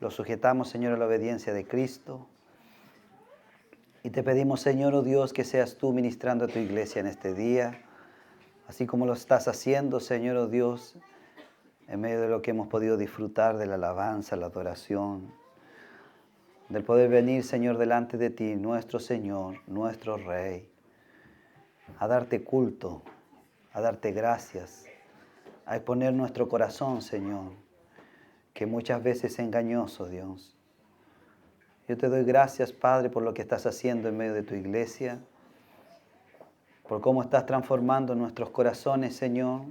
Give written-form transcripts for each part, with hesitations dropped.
Lo sujetamos, Señor, a la obediencia de Cristo. Y te pedimos, Señor, oh Dios, que seas tú ministrando a tu iglesia en este día, así como lo estás haciendo, Señor, oh Dios, en medio de lo que hemos podido disfrutar de la alabanza, la adoración, del poder venir, Señor, delante de ti, nuestro Señor, nuestro Rey, a darte culto, a darte gracias, a exponer nuestro corazón, Señor, que muchas veces es engañoso, Dios. Yo te doy gracias, Padre, por lo que estás haciendo en medio de tu iglesia, por cómo estás transformando nuestros corazones, Señor,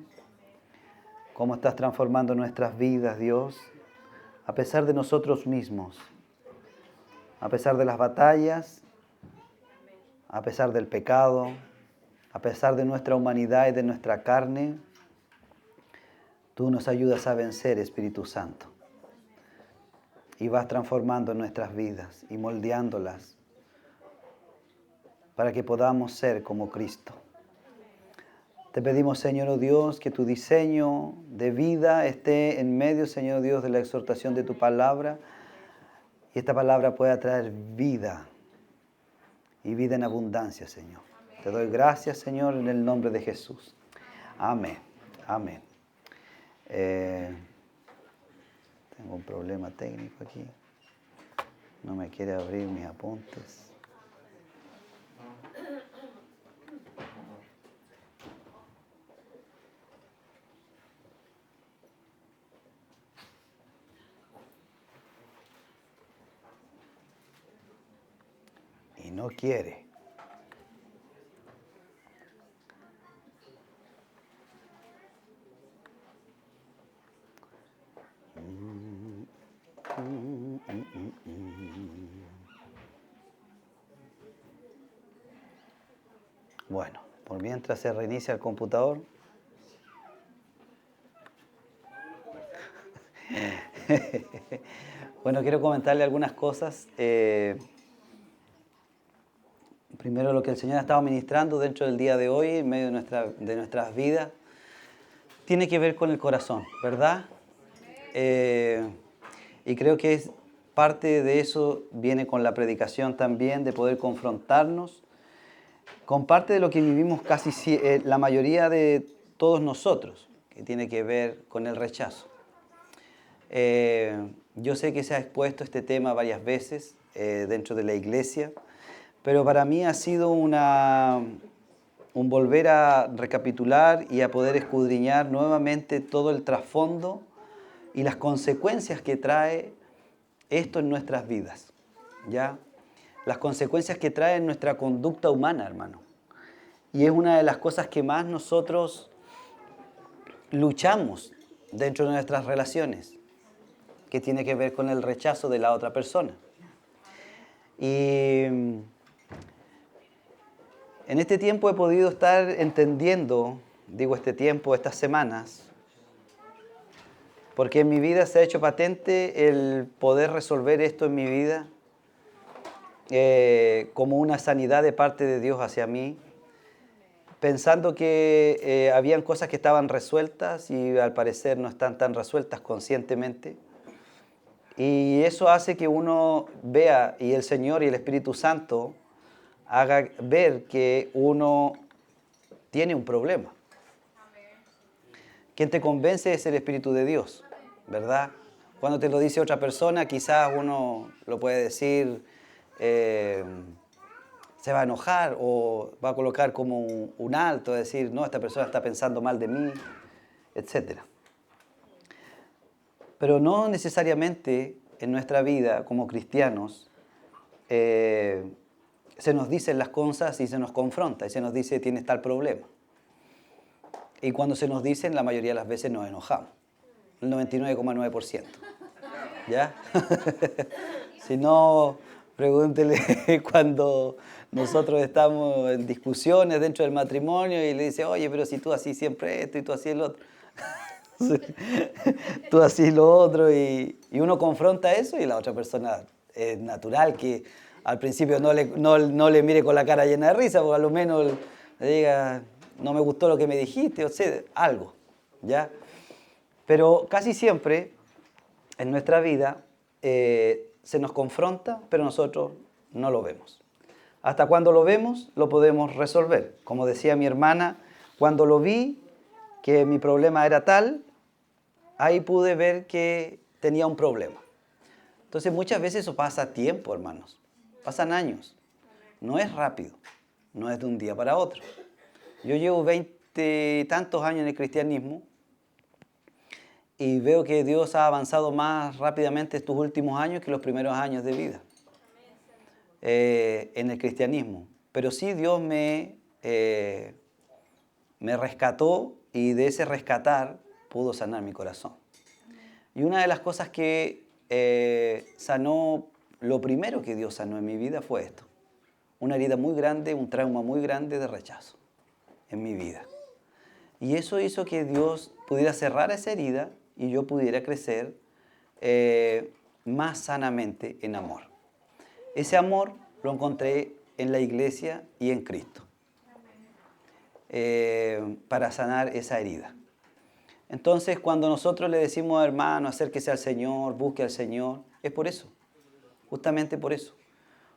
cómo estás transformando nuestras vidas, Dios, a pesar de nosotros mismos, a pesar de las batallas, a pesar del pecado, a pesar de nuestra humanidad y de nuestra carne. Tú nos ayudas a vencer, Espíritu Santo, y vas transformando nuestras vidas y moldeándolas para que podamos ser como Cristo. Te pedimos, Señor, oh Dios, que tu diseño de vida esté en medio, Señor Dios, de la exhortación de tu palabra, y esta palabra pueda traer vida y vida en abundancia, Señor. Te doy gracias, Señor, en el nombre de Jesús. Amén. Amén. Tengo un problema técnico aquí. No me quiere abrir mis apuntes. Y no quiere. Bueno, por mientras se reinicia el computador. Bueno, quiero comentarle algunas cosas. Primero, lo que el Señor ha estado ministrando dentro del día de hoy, en medio de nuestras vidas, tiene que ver con el corazón, ¿verdad? Y creo que es parte de eso viene con la predicación también, de poder confrontarnos con parte de lo que vivimos casi la mayoría de todos nosotros, que tiene que ver con el rechazo. Yo sé que se ha expuesto este tema varias veces dentro de la iglesia, pero para mí ha sido un volver a recapitular y a poder escudriñar nuevamente todo el trasfondo y las consecuencias que trae esto en nuestras vidas, ¿ya? Las consecuencias que trae en nuestra conducta humana, hermano. Y es una de las cosas que más nosotros luchamos dentro de nuestras relaciones, que tiene que ver con el rechazo de la otra persona. Y en este tiempo he podido estar entendiendo, digo este tiempo, estas semanas, porque en mi vida se ha hecho patente el poder resolver esto en mi vida como una sanidad de parte de Dios hacia mí, pensando que habían cosas que estaban resueltas y al parecer no están tan resueltas conscientemente. Y eso hace que uno vea, y el Señor y el Espíritu Santo haga ver que uno tiene un problema. Quien te convence es el Espíritu de Dios, ¿verdad? Cuando te lo dice otra persona, quizás uno lo puede decir, se va a enojar o va a colocar como un alto, decir, no, esta persona está pensando mal de mí, etc. Pero no necesariamente en nuestra vida como cristianos se nos dicen las cosas y se nos confronta y se nos dice tienes tal problema. Y cuando se nos dicen, la mayoría de las veces nos enojamos, el 99,9%. ¿Ya? Si no, pregúntele cuando nosotros estamos en discusiones dentro del matrimonio y le dice, oye, pero si tú así siempre esto y tú así el otro. Tú así lo otro y uno confronta eso y la otra persona es natural que al principio no le mire con la cara llena de risa, porque a lo menos le diga, no me gustó lo que me dijiste, o sea, algo, ¿ya? Pero casi siempre en nuestra vida se nos confronta, pero nosotros no lo vemos. Hasta cuando lo vemos, lo podemos resolver. Como decía mi hermana, cuando lo vi, que mi problema era tal, ahí pude ver que tenía un problema. Entonces muchas veces eso pasa tiempo, hermanos. Pasan años. No es rápido. No es de un día para otro. Yo llevo 20 y tantos años en el cristianismo y veo que Dios ha avanzado más rápidamente estos últimos años que los primeros años de vida en el cristianismo. Pero sí Dios me rescató y de ese rescatar pudo sanar mi corazón. Y una de las cosas que sanó, lo primero que Dios sanó en mi vida fue esto. Una herida muy grande, un trauma muy grande de rechazo en mi vida. Y eso hizo que Dios pudiera cerrar esa herida y yo pudiera crecer más sanamente en amor. Ese amor lo encontré en la iglesia y en Cristo para sanar esa herida. Entonces, cuando nosotros le decimos a hermano, acérquese al Señor, busque al Señor, es por eso, justamente por eso.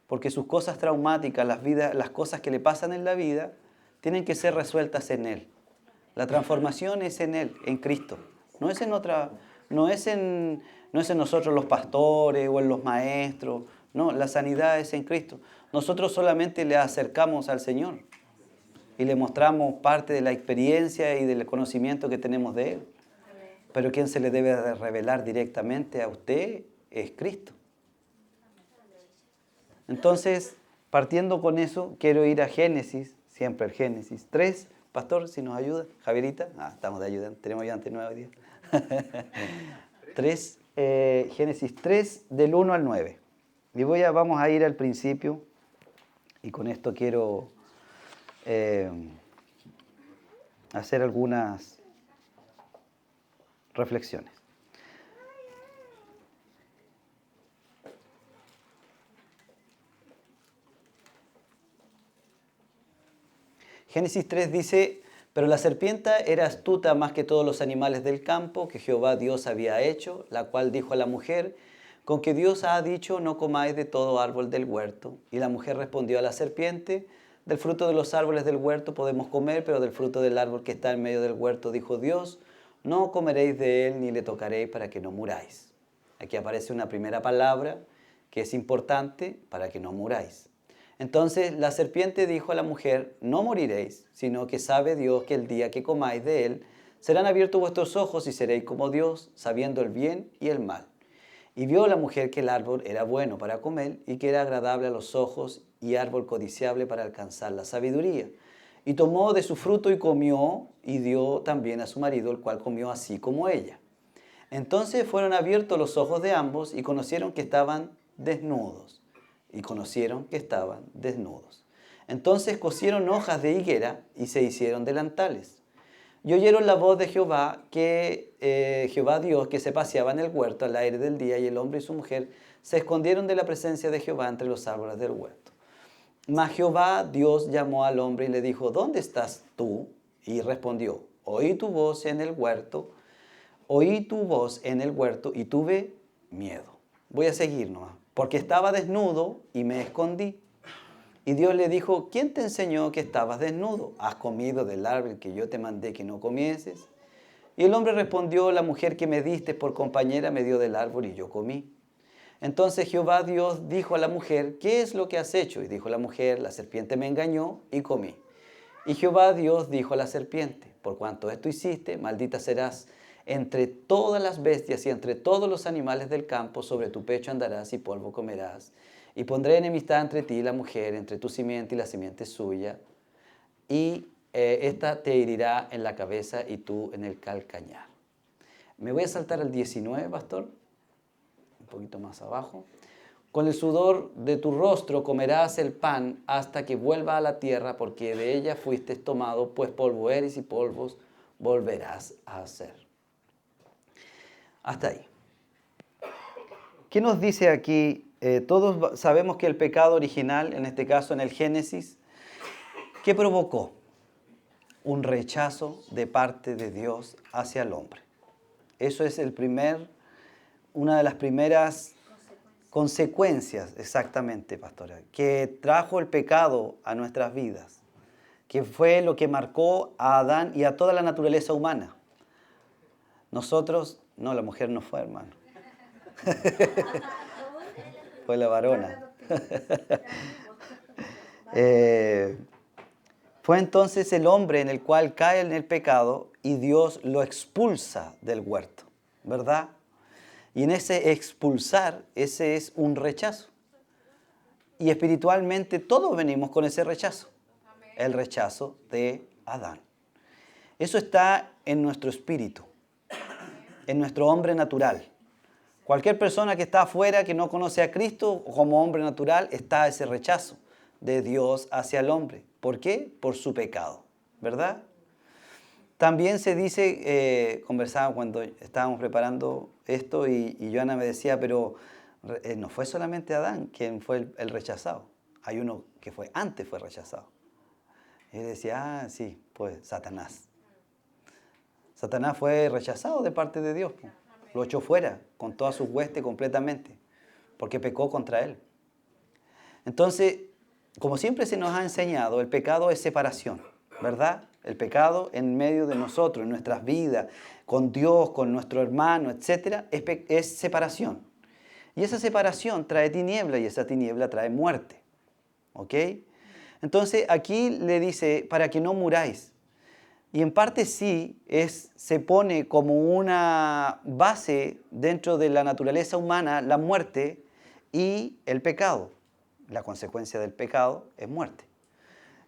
Porque sus cosas traumáticas, las cosas que le pasan en la vida, tienen que ser resueltas en Él. La transformación es en Él, en Cristo. No es en nosotros los pastores o en los maestros. No, la sanidad es en Cristo. Nosotros solamente le acercamos al Señor y le mostramos parte de la experiencia y del conocimiento que tenemos de Él. Pero quien se le debe de revelar directamente a usted es Cristo. Entonces, partiendo con eso, quiero ir a Génesis, siempre el Génesis 3. Pastor, si nos ayuda. Javierita, estamos de ayuda, tenemos ayudante nuevo hoy día. 3, Génesis 3, del 1 al 9. Y vamos a ir al principio, y con esto quiero hacer algunas reflexiones. Génesis 3 dice, pero la serpiente era astuta más que todos los animales del campo que Jehová Dios había hecho, la cual dijo a la mujer, con que Dios ha dicho, no comáis de todo árbol del huerto. Y la mujer respondió a la serpiente, del fruto de los árboles del huerto podemos comer, pero del fruto del árbol que está en medio del huerto, dijo Dios, no comeréis de él ni le tocaréis para que no muráis. Aquí aparece una primera palabra que es importante para que no muráis. Entonces la serpiente dijo a la mujer, no moriréis, sino que sabe Dios que el día que comáis de él, serán abiertos vuestros ojos y seréis como Dios, sabiendo el bien y el mal. Y vio la mujer que el árbol era bueno para comer y que era agradable a los ojos y árbol codiciable para alcanzar la sabiduría. Y tomó de su fruto y comió y dio también a su marido, el cual comió así como ella. Entonces fueron abiertos los ojos de ambos y conocieron que estaban desnudos. Entonces cosieron hojas de higuera y se hicieron delantales. Y oyeron la voz de Jehová, Jehová Dios, que se paseaba en el huerto al aire del día, y el hombre y su mujer se escondieron de la presencia de Jehová entre los árboles del huerto. Mas Jehová Dios llamó al hombre y le dijo, ¿dónde estás tú? Y respondió, oí tu voz en el huerto y tuve miedo. Voy a seguir nomás. Porque estaba desnudo y me escondí. Y Dios le dijo, ¿quién te enseñó que estabas desnudo? ¿Has comido del árbol que yo te mandé que no comieses? Y el hombre respondió, la mujer que me diste por compañera me dio del árbol y yo comí. Entonces Jehová Dios dijo a la mujer, ¿qué es lo que has hecho? Y dijo la mujer, la serpiente me engañó y comí. Y Jehová Dios dijo a la serpiente, por cuanto esto hiciste, maldita serás entre todas las bestias y entre todos los animales del campo, sobre tu pecho andarás y polvo comerás. Y pondré enemistad entre ti y la mujer, entre tu simiente y la simiente suya, y esta te herirá en la cabeza y tú en el calcañar. Me voy a saltar al 19, pastor, un poquito más abajo. Con el sudor de tu rostro comerás el pan hasta que vuelva a la tierra, porque de ella fuiste tomado, pues polvo eres y polvos volverás a ser. Hasta ahí. ¿Qué nos dice aquí? Todos sabemos que el pecado original, en este caso en el Génesis, ¿qué provocó? Un rechazo de parte de Dios hacia el hombre. Eso es una de las primeras consecuencias, exactamente, pastora, que trajo el pecado a nuestras vidas, que fue lo que marcó a Adán y a toda la naturaleza humana. Nosotros, no, la mujer no fue, hermano. Fue la varona. Fue entonces el hombre en el cual cae en el pecado y Dios lo expulsa del huerto, ¿verdad? Y en ese expulsar, ese es un rechazo. Y espiritualmente todos venimos con ese rechazo. El rechazo de Adán. Eso está en nuestro espíritu, en nuestro hombre natural. Cualquier persona que está afuera, que no conoce a Cristo, como hombre natural, está ese rechazo de Dios hacia el hombre. ¿Por qué? Por su pecado, ¿verdad? También se dice, conversaba cuando estábamos preparando esto y Joana me decía, pero no fue solamente Adán quien fue el rechazado. Hay uno que fue antes fue rechazado. Y él decía, sí, pues Satanás. Satanás fue rechazado de parte de Dios. Lo echó fuera con toda su hueste completamente, porque pecó contra él. Entonces, como siempre se nos ha enseñado, el pecado es separación, ¿verdad? El pecado en medio de nosotros, en nuestras vidas, con Dios, con nuestro hermano, etc., es separación. Y esa separación trae tiniebla y esa tiniebla trae muerte. ¿Ok? Entonces aquí le dice, para que no muráis. Y en parte sí, se pone como una base dentro de la naturaleza humana la muerte y el pecado. La consecuencia del pecado es muerte.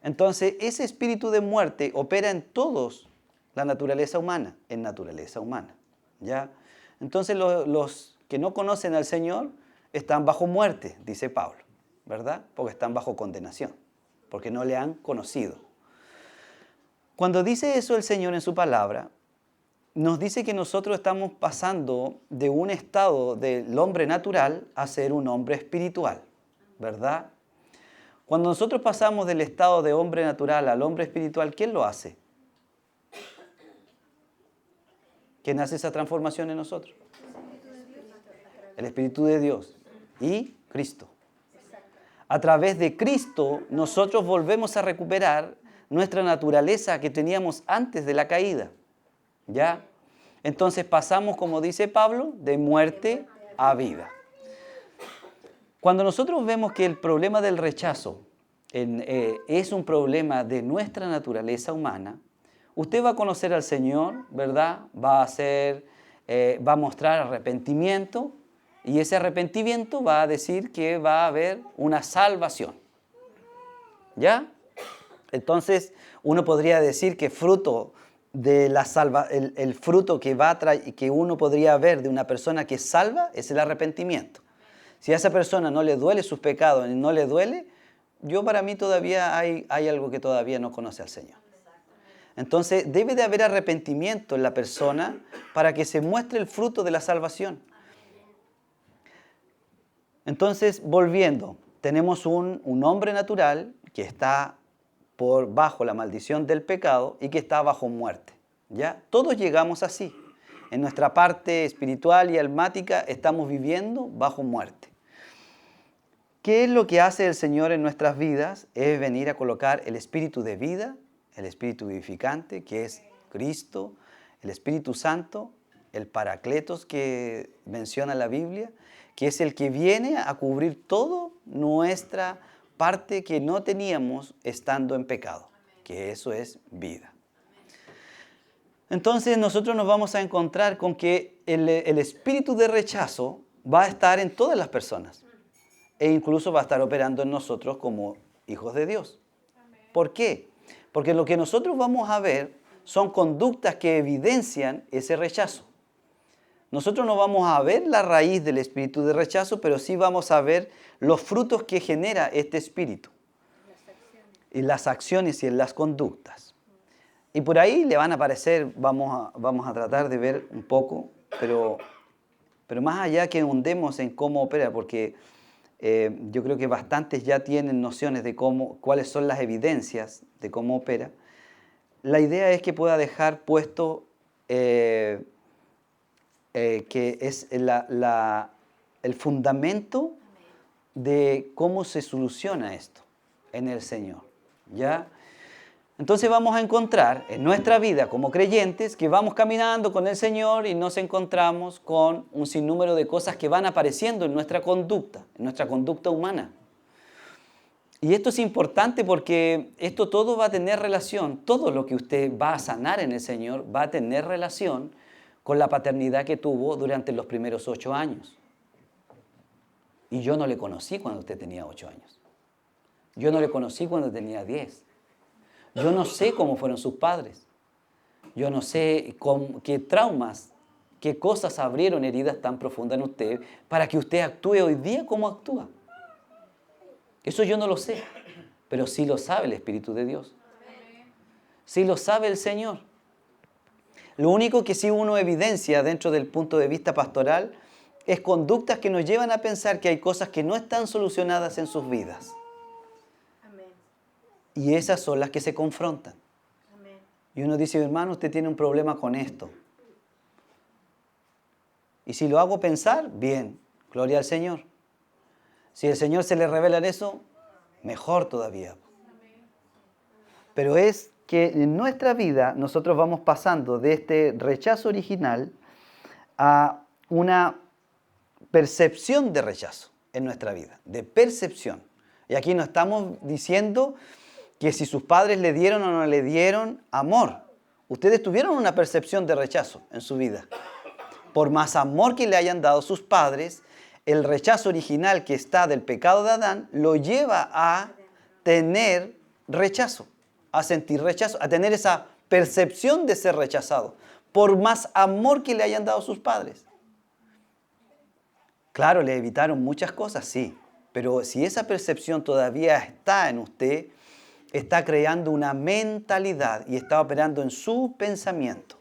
Entonces, ese espíritu de muerte opera en todos la naturaleza humana, en naturaleza humana. ¿Ya? Entonces, los que no conocen al Señor están bajo muerte, dice Pablo, ¿verdad? Porque están bajo condenación, porque no le han conocido. Cuando dice eso el Señor en su palabra, nos dice que nosotros estamos pasando de un estado del hombre natural a ser un hombre espiritual, ¿verdad? Cuando nosotros pasamos del estado de hombre natural al hombre espiritual, ¿quién lo hace? ¿Quién hace esa transformación en nosotros? El Espíritu de Dios y Cristo. A través de Cristo nosotros volvemos a recuperar nuestra naturaleza que teníamos antes de la caída. ¿Ya? Entonces pasamos, como dice Pablo, de muerte a vida. Cuando nosotros vemos que el problema del rechazo es un problema de nuestra naturaleza humana, usted va a conocer al Señor, ¿verdad? Va a mostrar arrepentimiento y ese arrepentimiento va a decir que va a haber una salvación. ¿Ya? Entonces, uno podría decir que fruto de el fruto que uno podría ver de una persona que es salva es el arrepentimiento. Si a esa persona no le duele sus pecados y no le duele, para mí todavía hay algo que todavía no conoce al Señor. Entonces, debe de haber arrepentimiento en la persona para que se muestre el fruto de la salvación. Entonces, volviendo, tenemos un hombre natural que está bajo la maldición del pecado y que está bajo muerte. ¿Ya? Todos llegamos así. En nuestra parte espiritual y almática estamos viviendo bajo muerte. ¿Qué es lo que hace el Señor en nuestras vidas? Es venir a colocar el espíritu de vida, el espíritu vivificante, que es Cristo, el Espíritu Santo, el Paracletos que menciona la Biblia, que es el que viene a cubrir toda nuestra parte que no teníamos estando en pecado, que eso es vida. Entonces nosotros nos vamos a encontrar con que el espíritu de rechazo va a estar en todas las personas e incluso va a estar operando en nosotros como hijos de Dios. ¿Por qué? Porque lo que nosotros vamos a ver son conductas que evidencian ese rechazo. Nosotros no vamos a ver la raíz del espíritu de rechazo, pero sí vamos a ver los frutos que genera este espíritu. Y las acciones y las conductas. Y por ahí le van a aparecer, vamos a tratar de ver un poco, pero más allá que hundemos en cómo opera, porque yo creo que bastantes ya tienen nociones de cuáles son las evidencias de cómo opera. La idea es que pueda dejar puesto que es el el fundamento de cómo se soluciona esto en el Señor, ¿ya? Entonces vamos a encontrar en nuestra vida como creyentes que vamos caminando con el Señor y nos encontramos con un sinnúmero de cosas que van apareciendo en nuestra conducta humana. Y esto es importante porque esto todo va a tener relación, todo lo que usted va a sanar en el Señor va a tener relación con la paternidad que tuvo durante los primeros 8 años. Y yo no le conocí cuando usted tenía 8 años. Yo no le conocí cuando tenía 10. Yo no sé cómo fueron sus padres. Yo no sé qué traumas, qué cosas abrieron heridas tan profundas en usted para que usted actúe hoy día como actúa. Eso yo no lo sé, pero sí lo sabe el Espíritu de Dios. Sí lo sabe el Señor. Lo único que sí uno evidencia dentro del punto de vista pastoral es conductas que nos llevan a pensar que hay cosas que no están solucionadas en sus vidas. Amén. Y esas son las que se confrontan. Amén. Y uno dice, hermano, usted tiene un problema con esto. Y si lo hago pensar, bien, gloria al Señor. Si el Señor se le revela en eso, mejor todavía. Pero es que en nuestra vida nosotros vamos pasando de este rechazo original a una percepción de rechazo en nuestra vida, de percepción. Y aquí no estamos diciendo que si sus padres le dieron o no le dieron amor. Ustedes tuvieron una percepción de rechazo en su vida. Por más amor que le hayan dado sus padres, el rechazo original que está del pecado de Adán lo lleva a tener rechazo, a sentir rechazo, a tener esa percepción de ser rechazado, por más amor que le hayan dado sus padres. Claro, le evitaron muchas cosas, sí, pero si esa percepción todavía está en usted, está creando una mentalidad y está operando en su pensamiento.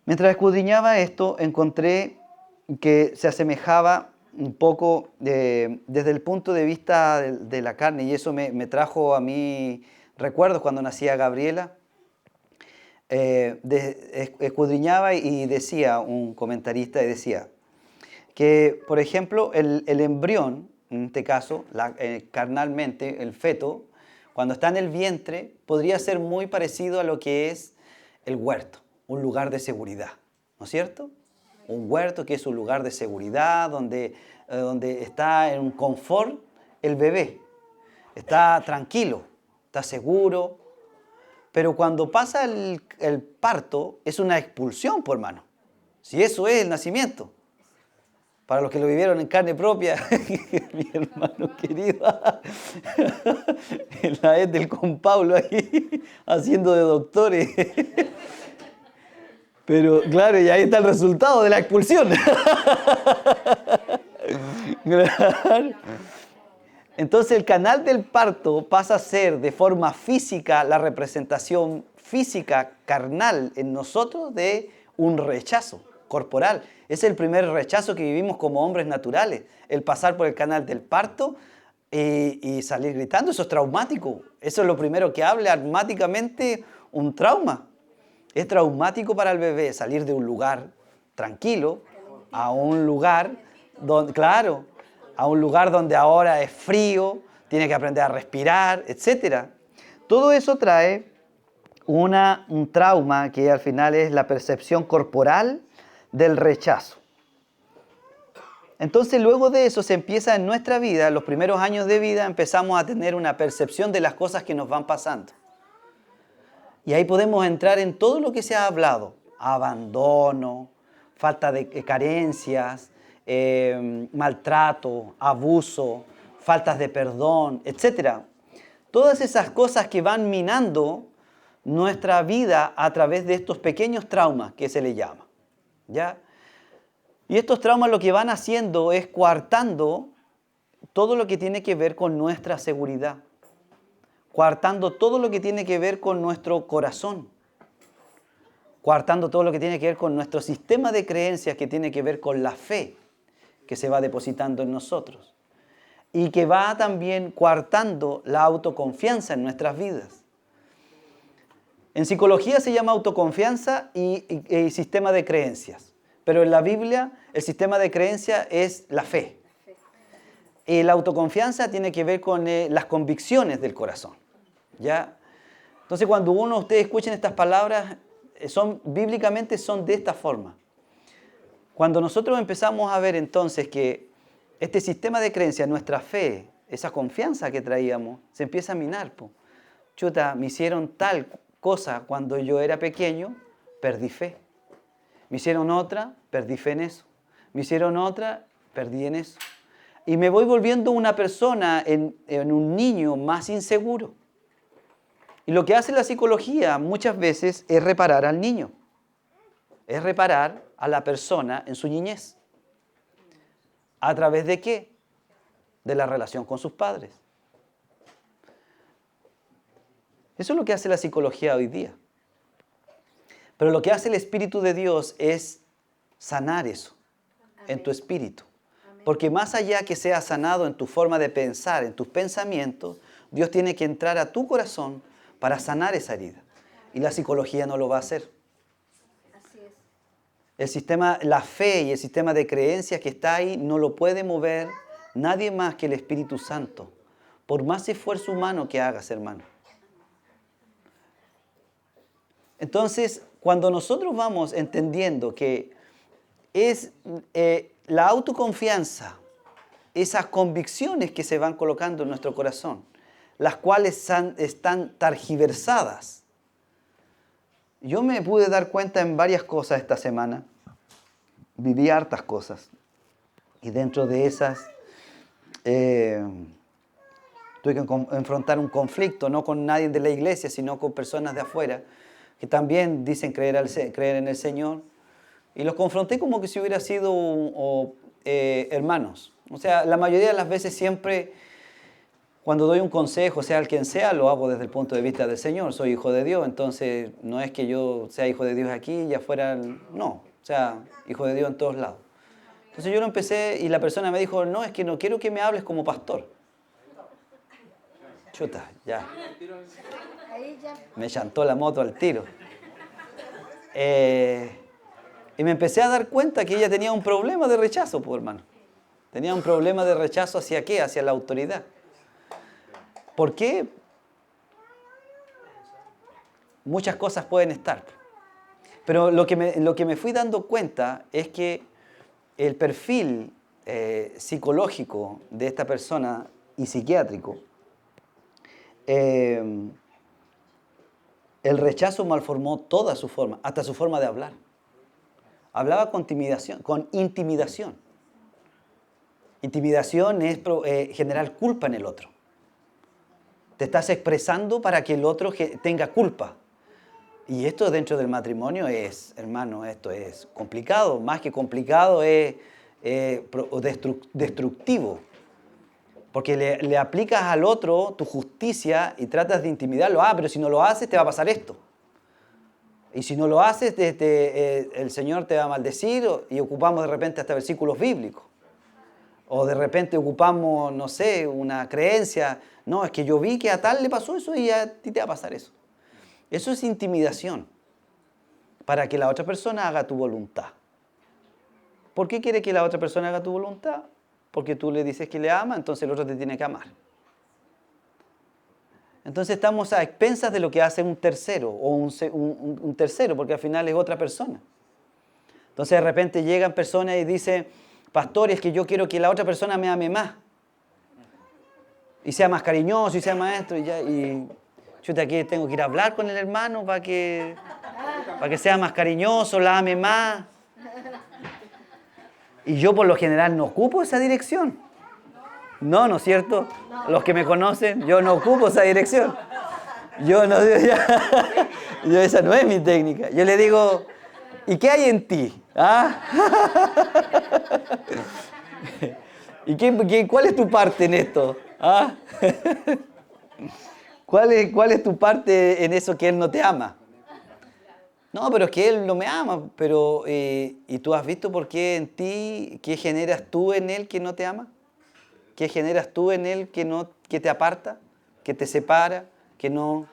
Mientras escudriñaba esto, encontré que se asemejaba un poco desde el punto de vista de la carne, y eso me trajo a mí recuerdos cuando nacía Gabriela. Escudriñaba y decía, un comentarista decía, que, por ejemplo, el embrión, en este caso, carnalmente, el feto, cuando está en el vientre, podría ser muy parecido a lo que es el huerto, un lugar de seguridad, ¿no es cierto? Un huerto que es un lugar de seguridad, donde está en un confort el bebé, está tranquilo, está seguro, pero cuando pasa el parto, es una expulsión, por hermano, si eso es el nacimiento. Para los que lo vivieron en carne propia, mi hermano querido, en la del con Pablo ahí, haciendo de doctores. Pero claro, y ahí está el resultado de la expulsión. Entonces el canal del parto pasa a ser de forma física la representación física, carnal en nosotros de un rechazo corporal. Es el primer rechazo que vivimos como hombres naturales, el pasar por el canal del parto y salir gritando. Eso es traumático. Eso es lo primero que habla automáticamente un trauma. Es traumático para el bebé salir de un lugar tranquilo a un lugar donde, claro, a un lugar donde ahora es frío, tiene que aprender a respirar, etc. Todo eso trae un trauma que al final es la percepción corporal del rechazo. Entonces luego de eso se empieza en nuestra vida, los primeros años de vida empezamos a tener una percepción de las cosas que nos van pasando. Y ahí podemos entrar en todo lo que se ha hablado, abandono, falta de carencias, maltrato, abuso, faltas de perdón, etc. Todas esas cosas que van minando nuestra vida a través de estos pequeños traumas que se le llama, ¿ya? Y estos traumas lo que van haciendo es coartando todo lo que tiene que ver con nuestra seguridad, coartando todo lo que tiene que ver con nuestro corazón, coartando todo lo que tiene que ver con nuestro sistema de creencias, que tiene que ver con la fe que se va depositando en nosotros y que va también coartando la autoconfianza en nuestras vidas. En psicología se llama autoconfianza y sistema de creencias. Pero en la Biblia el sistema de creencia es la fe. Y la autoconfianza tiene que ver con las convicciones del corazón. ¿Ya? Entonces cuando ustedes escuchen estas palabras, bíblicamente son de esta forma. Cuando nosotros empezamos a ver entonces que este sistema de creencia, nuestra fe, esa confianza que traíamos, se empieza a minar. Chuta, me hicieron tal cosa cuando yo era pequeño, perdí fe. Me hicieron otra, perdí fe en eso. Me hicieron otra, perdí en eso. Y me voy volviendo una persona, en un niño más inseguro. Y lo que hace la psicología muchas veces es reparar al niño. Es reparar a la persona en su niñez. ¿A través de qué? De la relación con sus padres. Eso es lo que hace la psicología hoy día. Pero lo que hace el Espíritu de Dios es sanar eso en tu espíritu. Porque más allá que sea sanado en tu forma de pensar, en tus pensamientos, Dios tiene que entrar a tu corazón para sanar esa herida. Y la psicología no lo va a hacer. Así es. El sistema, la fe y el sistema de creencias que está ahí no lo puede mover nadie más que el Espíritu Santo. Por más esfuerzo humano que hagas, hermano. Entonces, cuando nosotros vamos entendiendo que es la autoconfianza, esas convicciones que se van colocando en nuestro corazón, las cuales están targiversadas. Yo me pude dar cuenta en varias cosas esta semana. Viví hartas cosas. Y dentro de esas tuve que enfrentar un conflicto, no con nadie de la iglesia, sino con personas de afuera, que también dicen creer en el Señor. Y los confronté como que si hubiera sido hermanos. O sea, la mayoría de las veces siempre, cuando doy un consejo, sea el quien sea, lo hago desde el punto de vista del Señor. Soy hijo de Dios, entonces no es que yo sea hijo de Dios aquí y afuera, no. O sea, hijo de Dios en todos lados. Entonces yo lo empecé y la persona me dijo, no, es que no quiero que me hables como pastor. Chuta, ya. Me chantó la moto al tiro. Y me empecé a dar cuenta que ella tenía un problema de rechazo, pues, hermano. Tenía un problema de rechazo ¿hacia qué? Hacia la autoridad. ¿Por qué? Muchas cosas pueden estar. Pero lo que me fui dando cuenta es que el perfil psicológico de esta persona y psiquiátrico, el rechazo malformó toda su forma, hasta su forma de hablar. Hablaba con intimidación. Intimidación es generar culpa en el otro. Te estás expresando para que el otro tenga culpa. Y esto dentro del matrimonio es, hermano, esto es complicado. Más que complicado es destructivo. Porque le aplicas al otro tu justicia y tratas de intimidarlo. Pero si no lo haces te va a pasar esto. Y si no lo haces, el Señor te va a maldecir. Y ocupamos de repente hasta versículos bíblicos. O de repente ocupamos, no sé, una creencia. No, es que yo vi que a tal le pasó eso y a ti te va a pasar eso. Eso es intimidación. Para que la otra persona haga tu voluntad. ¿Por qué quiere que la otra persona haga tu voluntad? Porque tú le dices que le ama, entonces el otro te tiene que amar. Entonces estamos a expensas de lo que hace un tercero, o un tercero, porque al final es otra persona. Entonces de repente llegan personas y dicen, pastor, es que yo quiero que la otra persona me ame más. Y sea más cariñoso, y sea maestro, y yo aquí tengo que ir a hablar con el hermano para que sea más cariñoso, la ame más. Y yo por lo general no ocupo esa dirección. No, ¿no es cierto? Los que me conocen, yo no ocupo esa dirección. Yo esa no es mi técnica. Yo le digo, ¿y qué hay en ti? ¿Ah? ¿Y cuál es tu parte en esto? ¿Ah? ¿Cuál es tu parte en eso que él no te ama? No, pero es que él no me ama. Pero, ¿y tú has visto por qué en ti, qué generas tú en él que no te ama? ¿Qué generas tú en él que te aparta, que te separa, que no?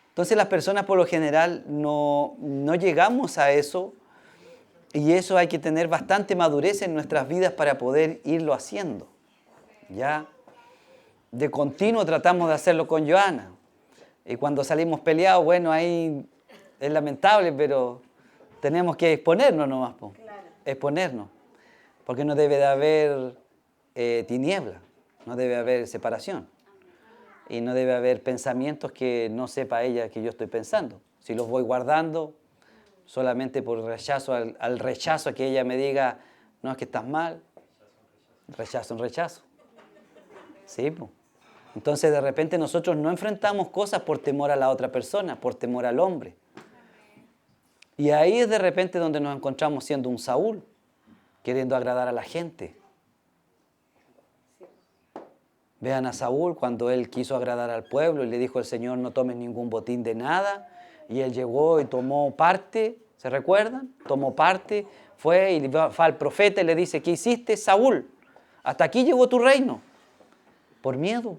Entonces las personas por lo general no llegamos a eso Y eso hay que tener bastante madurez en nuestras vidas para poder irlo haciendo. ¿Ya? De continuo tratamos de hacerlo con Joana. Y cuando salimos peleados, bueno, ahí es lamentable, pero tenemos que exponernos nomás. Claro. Exponernos. Porque no debe de haber tiniebla, no debe haber separación. Y no debe haber pensamientos que no sepa ella que yo estoy pensando. Si los voy guardando solamente por rechazo, al rechazo a que ella me diga, no, es que estás mal, rechazo en rechazo. Sí, pues. Entonces de repente nosotros no enfrentamos cosas por temor a la otra persona, por temor al hombre. Y ahí es de repente donde nos encontramos siendo un Saúl, queriendo agradar a la gente. Vean a Saúl cuando él quiso agradar al pueblo y le dijo al Señor, no tomes ningún botín de nada. Y él llegó y tomó parte, ¿se recuerdan? Tomó parte, fue y va al profeta y le dice, ¿qué hiciste, Saúl? Hasta aquí llegó tu reino. Por miedo,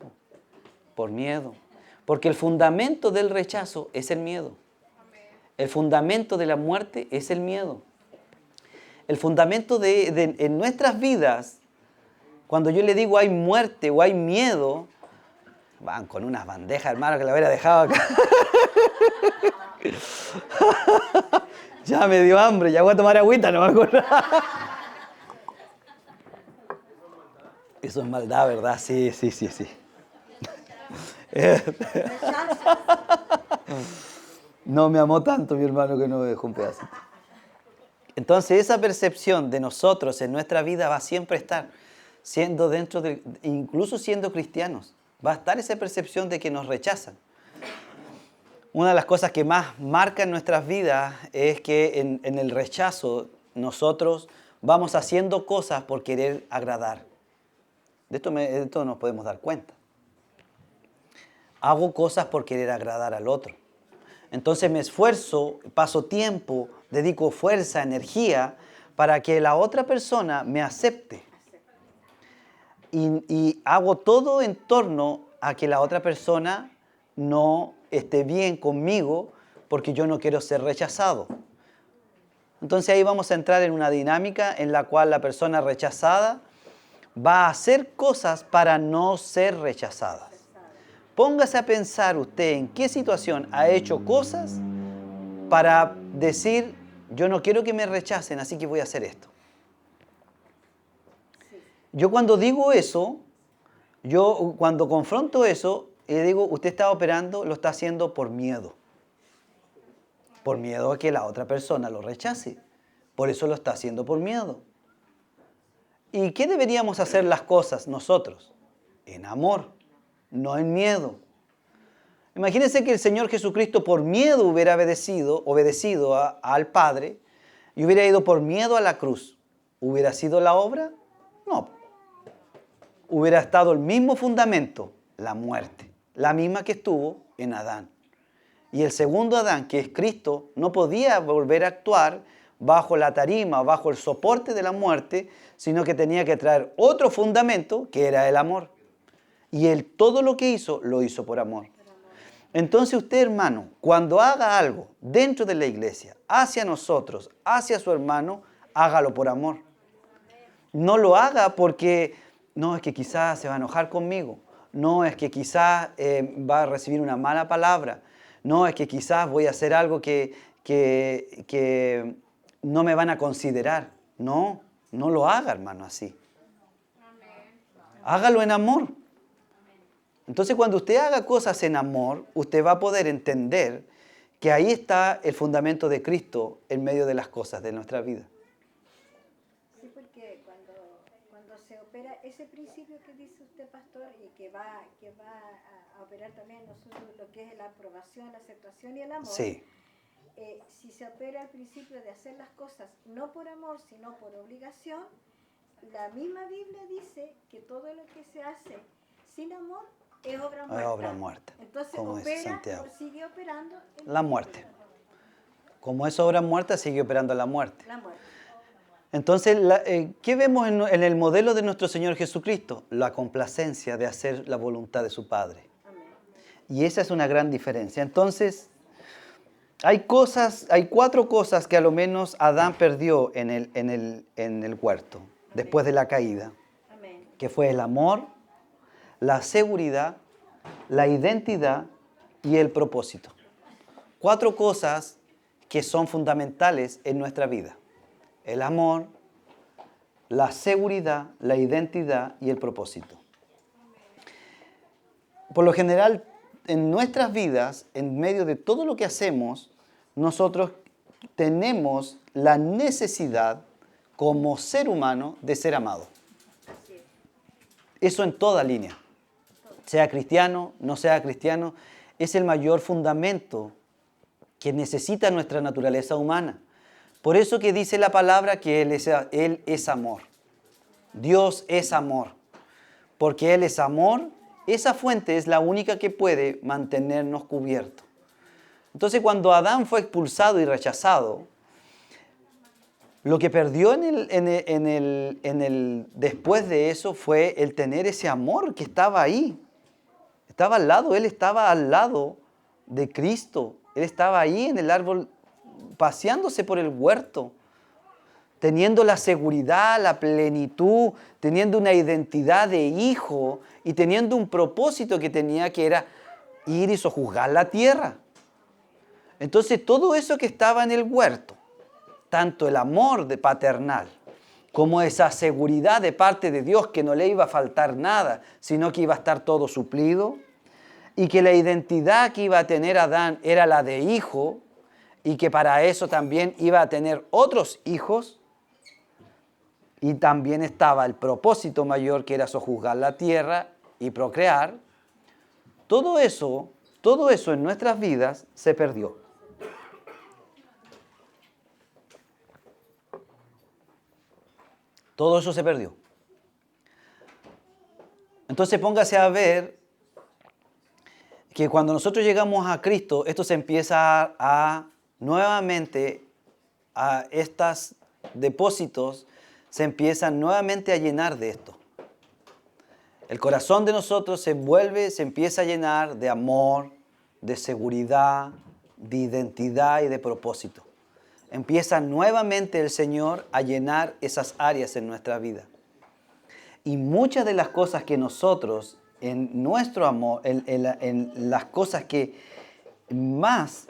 por miedo. Porque el fundamento del rechazo es el miedo. El fundamento de la muerte es el miedo. El fundamento en nuestras vidas, cuando yo le digo hay muerte o hay miedo, van con unas bandejas, hermano, que la hubiera dejado acá. Ya me dio hambre, ya voy a tomar agüita, no me acuerdo. Eso es maldad, ¿verdad? Sí. No me amó tanto mi hermano que no me dejó un pedacito. Entonces esa percepción de nosotros en nuestra vida va a siempre estar, siendo incluso siendo cristianos, va a estar esa percepción de que nos rechazan. Una de las cosas que más marca en nuestras vidas es que en el rechazo nosotros vamos haciendo cosas por querer agradar. De esto nos podemos dar cuenta. Hago cosas por querer agradar al otro. Entonces me esfuerzo, paso tiempo, dedico fuerza, energía para que la otra persona me acepte. Y hago todo en torno a que la otra persona no esté bien conmigo porque yo no quiero ser rechazado. Entonces ahí vamos a entrar en una dinámica en la cual la persona rechazada va a hacer cosas para no ser rechazada. Póngase a pensar usted en qué situación ha hecho cosas para decir, yo no quiero que me rechacen, así que voy a hacer esto. Yo cuando digo eso, yo cuando confronto eso, le digo, usted está operando, lo está haciendo por miedo. Por miedo a que la otra persona lo rechace. Por eso lo está haciendo por miedo. ¿Y qué deberíamos hacer las cosas nosotros? En amor, no en miedo. Imagínense que el Señor Jesucristo por miedo hubiera obedecido al Padre y hubiera ido por miedo a la cruz. ¿Hubiera sido la obra? No. Hubiera estado el mismo fundamento, la muerte, la misma que estuvo en Adán. Y el segundo Adán, que es Cristo, no podía volver a actuar bajo la tarima, bajo el soporte de la muerte, sino que tenía que traer otro fundamento, que era el amor. Y él todo lo que hizo, lo hizo por amor. Entonces usted, hermano, cuando haga algo dentro de la iglesia, hacia nosotros, hacia su hermano, hágalo por amor. No lo haga porque, no, es que quizás se va a enojar conmigo. No, es que quizás va a recibir una mala palabra. No, es que quizás voy a hacer algo que no me van a considerar. No lo haga, hermano, así. Hágalo en amor. Entonces, cuando usted haga cosas en amor, usted va a poder entender que ahí está el fundamento de Cristo en medio de las cosas de nuestra vida. Sí, porque cuando se opera ese principio que dice usted, pastor, y que va a operar también nosotros lo que es la aprobación, la aceptación y el amor. Sí. Si se opera el principio de hacer las cosas no por amor, sino por obligación, la misma Biblia dice que todo lo que se hace sin amor es obra muerta. Es obra muerta. Entonces como dice Santiago. sigue operando La muerte. Como es obra muerta, sigue operando la muerte. La muerte. Entonces, ¿qué vemos en el modelo de nuestro Señor Jesucristo? La complacencia de hacer la voluntad de su Padre. Amén. Y esa es una gran diferencia. Entonces, Hay 4 cosas que a lo menos Adán perdió en el huerto, después de la caída, Amén. que fue el amor, la seguridad, la identidad y el propósito. 4 cosas que son fundamentales en nuestra vida. El amor, la seguridad, la identidad y el propósito. Por lo general, en nuestras vidas, en medio de todo lo que hacemos, nosotros tenemos la necesidad como ser humano de ser amado. Así es. Eso en toda línea. Sea cristiano, no sea cristiano, es el mayor fundamento que necesita nuestra naturaleza humana. Por eso que dice la palabra que Él es amor. Dios es amor. Porque Él es amor, esa fuente es la única que puede mantenernos cubiertos. Entonces, cuando Adán fue expulsado y rechazado, lo que perdió después de eso fue el tener ese amor que estaba ahí. Estaba al lado, Él estaba al lado de Cristo. Él estaba ahí en el árbol, paseándose por el huerto, teniendo la seguridad, la plenitud, teniendo una identidad de hijo y teniendo un propósito que tenía, que era ir y sojuzgar la tierra. Entonces, todo eso que estaba en el huerto, tanto el amor paternal como esa seguridad de parte de Dios que no le iba a faltar nada, sino que iba a estar todo suplido, y que la identidad que iba a tener Adán era la de hijo, y que para eso también iba a tener otros hijos, y también estaba el propósito mayor, que era sojuzgar la tierra y procrear. Todo eso en nuestras vidas se perdió. Todo eso se perdió. Entonces póngase a ver que cuando nosotros llegamos a Cristo, esto se empieza nuevamente, a estos depósitos se empiezan nuevamente a llenar de esto. El corazón de nosotros se empieza a llenar de amor, de seguridad, de identidad y de propósito. Empieza nuevamente el Señor a llenar esas áreas en nuestra vida. Y muchas de las cosas que nosotros, en nuestro amor, en las cosas que más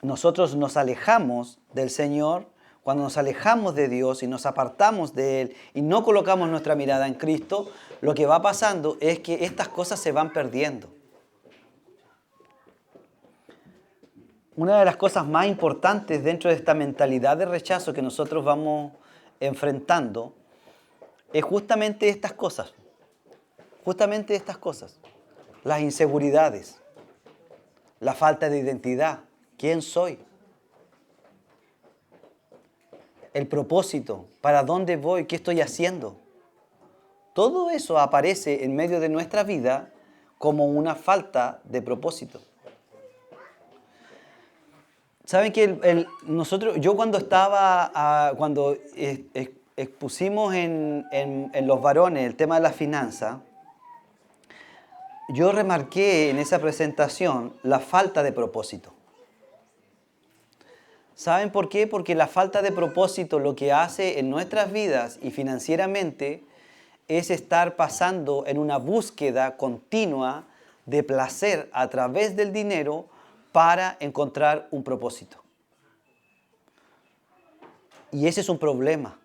nosotros nos alejamos del Señor, cuando nos alejamos de Dios y nos apartamos de Él y no colocamos nuestra mirada en Cristo, lo que va pasando es que estas cosas se van perdiendo. Una de las cosas más importantes dentro de esta mentalidad de rechazo que nosotros vamos enfrentando es justamente estas cosas. Justamente estas cosas. Las inseguridades, la falta de identidad. ¿Quién soy? El propósito, ¿para dónde voy? ¿Qué estoy haciendo? Todo eso aparece en medio de nuestra vida como una falta de propósito. ¿Saben que yo cuando expusimos en los varones el tema de la finanza, yo remarqué en esa presentación la falta de propósito. ¿Saben por qué? Porque la falta de propósito lo que hace en nuestras vidas y financieramente es estar pasando en una búsqueda continua de placer a través del dinero para encontrar un propósito. Y ese es un problema.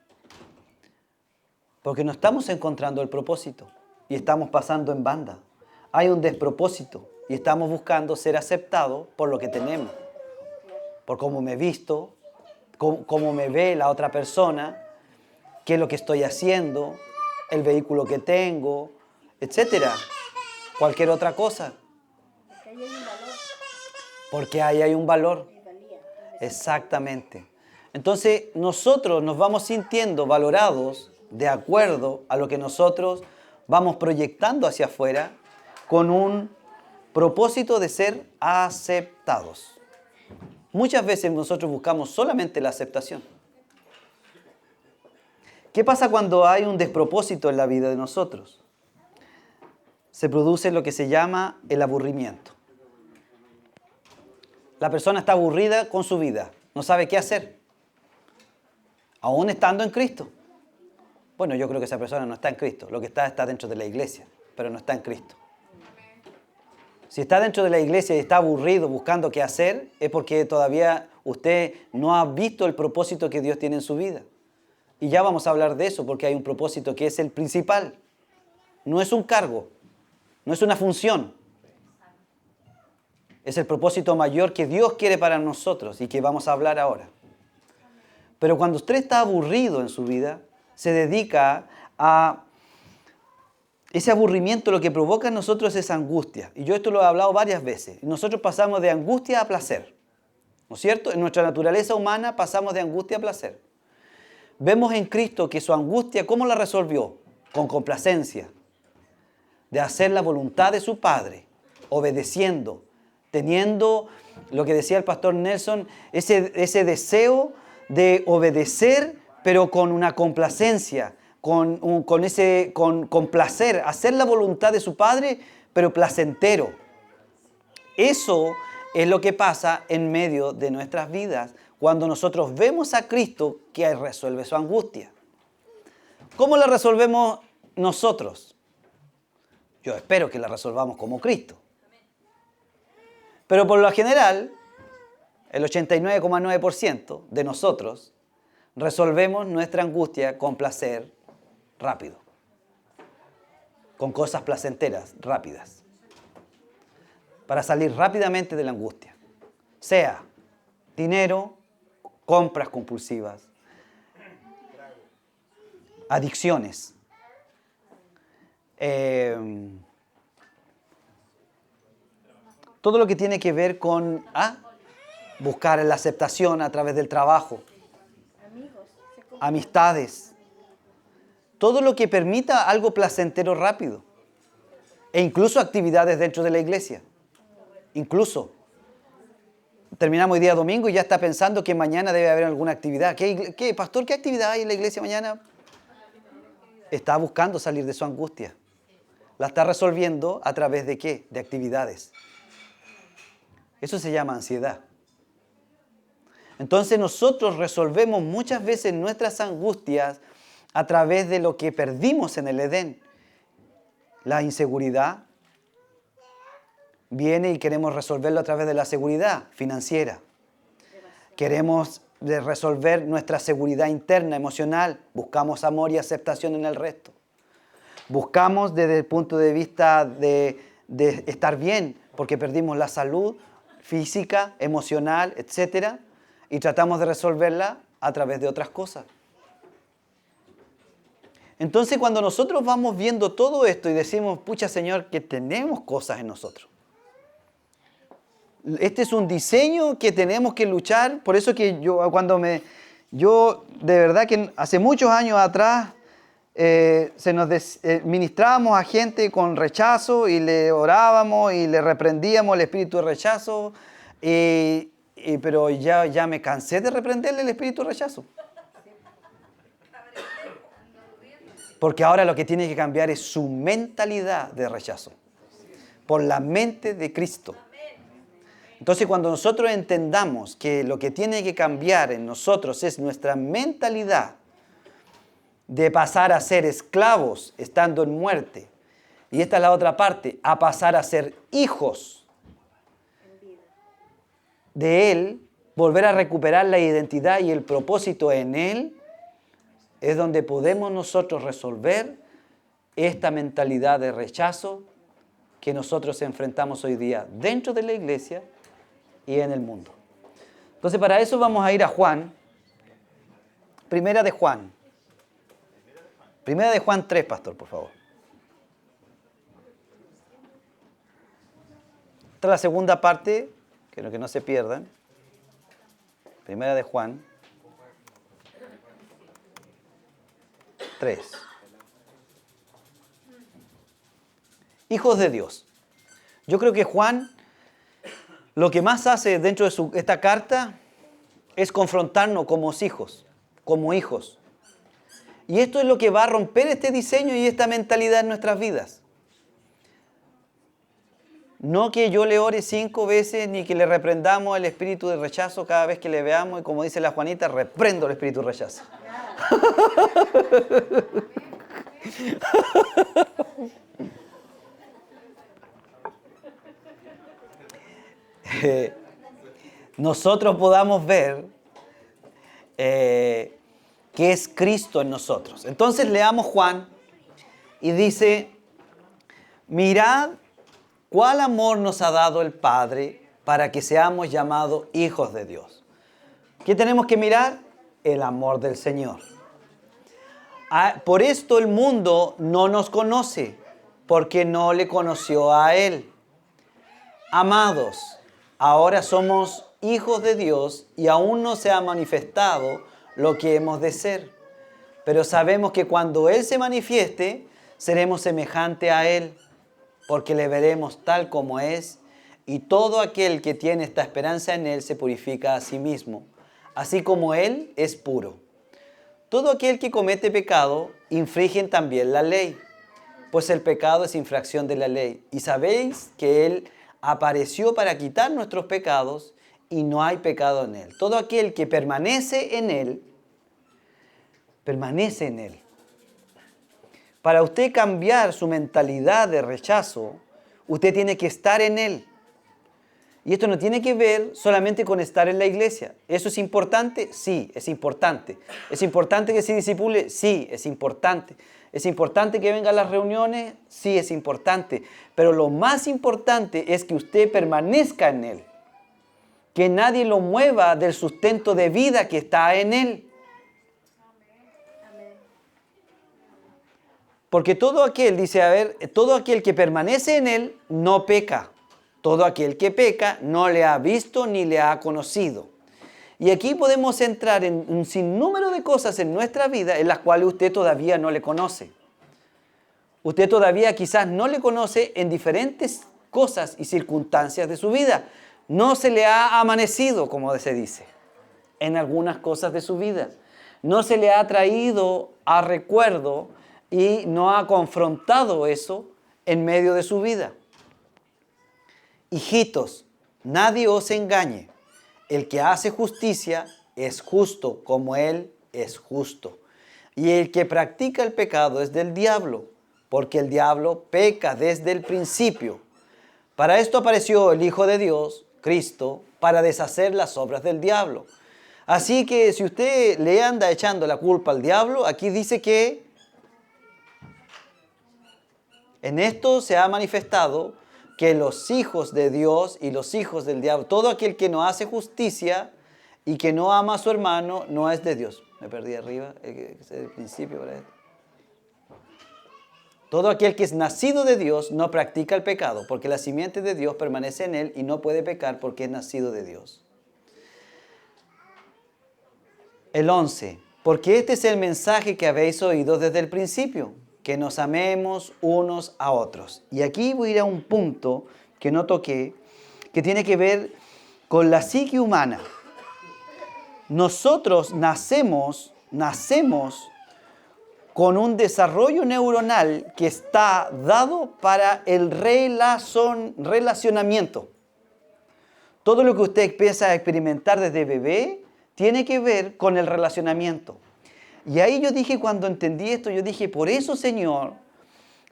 Porque no estamos encontrando el propósito y estamos pasando en banda. Hay un despropósito y estamos buscando ser aceptados por lo que tenemos. Por cómo me he visto, cómo me ve la otra persona, qué es lo que estoy haciendo, el vehículo que tengo, etcétera. Cualquier otra cosa. Porque ahí hay un valor. Exactamente. Entonces nosotros nos vamos sintiendo valorados de acuerdo a lo que nosotros vamos proyectando hacia afuera con un propósito de ser aceptados. Muchas veces nosotros buscamos solamente la aceptación. ¿Qué pasa cuando hay un despropósito en la vida de nosotros? Se produce lo que se llama el aburrimiento. La persona está aburrida con su vida, no sabe qué hacer, aún estando en Cristo. Bueno, yo creo que esa persona no está en Cristo, lo que está dentro de la iglesia, pero no está en Cristo. Si está dentro de la iglesia y está aburrido buscando qué hacer, es porque todavía usted no ha visto el propósito que Dios tiene en su vida. Y ya vamos a hablar de eso, porque hay un propósito que es el principal. No es un cargo, no es una función. Es el propósito mayor que Dios quiere para nosotros y que vamos a hablar ahora. Pero cuando usted está aburrido en su vida, se dedica a... Ese aburrimiento lo que provoca en nosotros es angustia. Y yo esto lo he hablado varias veces. Nosotros pasamos de angustia a placer. ¿No es cierto? En nuestra naturaleza humana pasamos de angustia a placer. Vemos en Cristo que su angustia, ¿cómo la resolvió? Con complacencia. De hacer la voluntad de su Padre, obedeciendo, teniendo, lo que decía el pastor Nelson, ese deseo de obedecer, pero con una complacencia, con placer, hacer la voluntad de su Padre, pero placentero. Eso es lo que pasa en medio de nuestras vidas cuando nosotros vemos a Cristo que resuelve su angustia. ¿Cómo la resolvemos nosotros? Yo espero que la resolvamos como Cristo. Pero por lo general, el 89,9% de nosotros resolvemos nuestra angustia con placer rápido, con cosas placenteras rápidas, para salir rápidamente de la angustia. Sea dinero, compras compulsivas, adicciones, todo lo que tiene que ver con buscar la aceptación a través del trabajo, amistades, todo lo que permita algo placentero rápido, e incluso actividades dentro de la iglesia. Incluso terminamos hoy día domingo y ya está pensando que mañana debe haber alguna actividad. ¿Qué, pastor, qué actividad hay en la iglesia mañana? Está buscando salir de su angustia. La está resolviendo a través de ¿qué? De actividades. Eso se llama ansiedad. Entonces nosotros resolvemos muchas veces nuestras angustias a través de lo que perdimos en el Edén. La inseguridad viene y queremos resolverlo a través de la seguridad financiera. Queremos resolver nuestra seguridad interna, emocional. Buscamos amor y aceptación en el resto. Buscamos desde el punto de vista de estar bien, porque perdimos la salud física, emocional, etc. Y tratamos de resolverla a través de otras cosas. Entonces, cuando nosotros vamos viendo todo esto y decimos, pucha Señor, que tenemos cosas en nosotros. Este es un diseño que tenemos que luchar. Por eso que yo de verdad que hace muchos años atrás ministrábamos a gente con rechazo y le orábamos y le reprendíamos el espíritu de rechazo. Pero ya me cansé de reprenderle el espíritu de rechazo. Porque ahora lo que tiene que cambiar es su mentalidad de rechazo. Por la mente de Cristo. Entonces, cuando nosotros entendamos que lo que tiene que cambiar en nosotros es nuestra mentalidad de pasar a ser esclavos estando en muerte, y esta es la otra parte, a pasar a ser hijos de Él, volver a recuperar la identidad y el propósito en Él, es donde podemos nosotros resolver esta mentalidad de rechazo que nosotros enfrentamos hoy día dentro de la iglesia y en el mundo. Entonces, para eso vamos a ir a Juan, Primera de Juan 3, pastor, por favor. Esta es la segunda parte, que no se pierdan. Primera de Juan 3. Hijos de Dios. Yo creo que Juan lo que más hace dentro de esta carta es confrontarnos como hijos. Y esto es lo que va a romper este diseño y esta mentalidad en nuestras vidas. No que yo le ore 5 veces, ni que le reprendamos el espíritu de rechazo cada vez que le veamos. Y como dice la Juanita, reprendo el espíritu de rechazo. Nosotros podamos ver que es Cristo en nosotros. Entonces leamos Juan y dice, mirad cuál amor nos ha dado el Padre para que seamos llamados hijos de Dios. ¿Qué tenemos que mirar? El amor del Señor. Por esto el mundo no nos conoce, porque no le conoció a Él. Amados, ahora somos hijos de Dios y aún no se ha manifestado lo que hemos de ser. Pero sabemos que cuando Él se manifieste, seremos semejantes a Él, porque le veremos tal como es, y todo aquel que tiene esta esperanza en Él se purifica a sí mismo, así como Él es puro. Todo aquel que comete pecado infringe también la ley, pues el pecado es infracción de la ley. Y sabéis que Él apareció para quitar nuestros pecados y no hay pecado en Él. Todo aquel que permanece en Él, permanece en Él. Para usted cambiar su mentalidad de rechazo, usted tiene que estar en Él. Y esto no tiene que ver solamente con estar en la iglesia. ¿Eso es importante? Sí, es importante. ¿Es importante que se discipule? Sí, es importante. ¿Es importante que venga a las reuniones? Sí, es importante. Pero lo más importante es que usted permanezca en Él. Que nadie lo mueva del sustento de vida que está en Él. Porque todo aquel, dice, todo aquel que permanece en Él no peca. Todo aquel que peca no le ha visto ni le ha conocido. Y aquí podemos entrar en un sinnúmero de cosas en nuestra vida en las cuales usted todavía no le conoce. Usted todavía quizás no le conoce en diferentes cosas y circunstancias de su vida. No se le ha amanecido, como se dice, en algunas cosas de su vida. No se le ha traído a recuerdo y no ha confrontado eso en medio de su vida. Hijitos, nadie os engañe. El que hace justicia es justo como Él es justo. Y el que practica el pecado es del diablo, porque el diablo peca desde el principio. Para esto apareció el Hijo de Dios, Cristo, para deshacer las obras del diablo. Así que si usted le anda echando la culpa al diablo, aquí dice que en esto se ha manifestado que los hijos de Dios y los hijos del diablo, todo aquel que no hace justicia y que no ama a su hermano, no es de Dios. Me perdí arriba, es el principio para esto. Todo aquel que es nacido de Dios no practica el pecado, porque la simiente de Dios permanece en él y no puede pecar porque es nacido de Dios. El 11. Porque este es el mensaje que habéis oído desde el principio, que nos amemos unos a otros. Y aquí voy a ir a un punto que no toqué, que tiene que ver con la psique humana. Nosotros nacemos con un desarrollo neuronal que está dado para el relacionamiento. Todo lo que usted empieza a experimentar desde bebé tiene que ver con el relacionamiento. Y ahí yo dije, cuando entendí esto, yo dije, por eso, Señor,